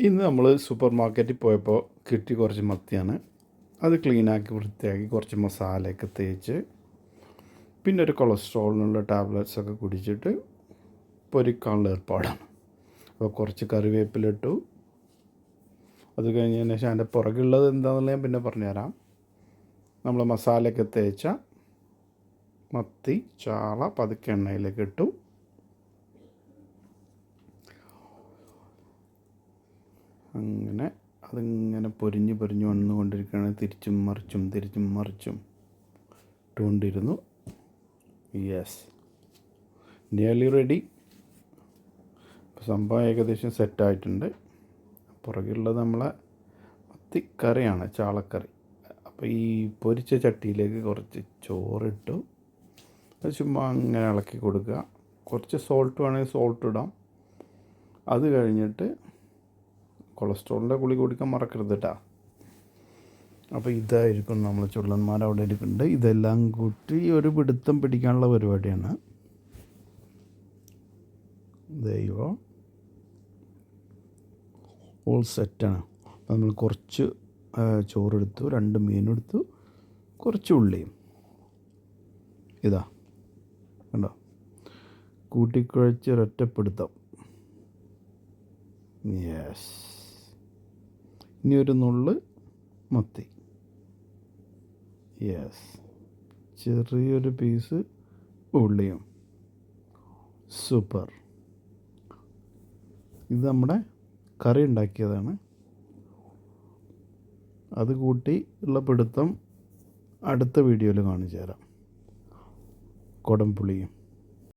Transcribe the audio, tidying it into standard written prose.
ഇന്ന് നമ്മൾ സൂപ്പർ മാർക്കറ്റിൽ പോയപ്പോൾ കിട്ടി കുറച്ച് മത്തിയാണ്. അത് ക്ലീനാക്കി വൃത്തിയാക്കി കുറച്ച് മസാലയൊക്കെ തേച്ച് പിന്നെ ഒരു കൊളസ്ട്രോളിനുള്ള ടാബ്ലറ്റ്സൊക്കെ കുടിച്ചിട്ട് പൊരിക്കാനുള്ള ഏർപ്പാടാണ്. അപ്പോൾ കുറച്ച് കറിവേപ്പിലിട്ടു. അത് കഴിഞ്ഞതിന് ശേഷം അതിൻ്റെ പുറകുള്ളത് എന്താണെന്നുള്ളത് ഞാൻ പിന്നെ പറഞ്ഞുതരാം. നമ്മൾ മസാലയൊക്കെ തേച്ച മത്തി ചാള പതുക്കെ എണ്ണയിലേക്ക് ഇട്ടു. അങ്ങനെ അതിങ്ങനെ പൊരിഞ്ഞ് വന്നുകൊണ്ടിരിക്കുകയാണ്. തിരിച്ചും മറിച്ചും ഇട്ടുകൊണ്ടിരുന്നു. Yes, nearly ready. സംഭവം ഏകദേശം സെറ്റായിട്ടുണ്ട്. പുറകിലുള്ളത് നമ്മളെ മത്തിക്കറിയാണ്, ചാളക്കറി. അപ്പോൾ ഈ പൊരിച്ച ചട്ടിയിലേക്ക് കുറച്ച് ചോറിട്ടു. അത് ചുമ്മാ അങ്ങനെ ഇളക്കി കൊടുക്കുക. കുറച്ച് സോൾട്ട് വേണമെങ്കിൽ സോൾട്ട് ഇടാം. അത് കഴിഞ്ഞിട്ട് കൊളസ്ട്രോളിൻ്റെ ഗുളിക കുടിക്കാൻ മറക്കരുത് കേട്ടോ. അപ്പോൾ ഇതായിരിക്കും നമ്മൾ ചുള്ളന്മാരവിടെ ഇരിക്കുന്നുണ്ട്. ഇതെല്ലാം കൂട്ടി ഒരു പിടുത്തം പിടിക്കാനുള്ള പരിപാടിയാണ്. ദൈവം ഓൾ സെറ്റാണ്. നമ്മൾ കുറച്ച് ചോറെടുത്തു, 2 മീനെടുത്തു, കുറച്ച് ഉള്ളിയും. ഇതാ കണ്ടോ, കൂട്ടിക്കുഴച്ച് ഒരൊറ്റപ്പിടുത്തം. യെസ്. ഇനി ഒരു നുള്ള് മത്തി. യെസ്. ചെറിയൊരു പീസ് ഉള്ളിയും. സൂപ്പർ. ഇത് നമ്മുടെ കറി ഉണ്ടാക്കിയതാണ്. അത് കൂട്ടി ഉള്ള പിടുത്തം അടുത്ത വീഡിയോയിൽ കാണിച്ചു തരാം. കുടംപുളിയും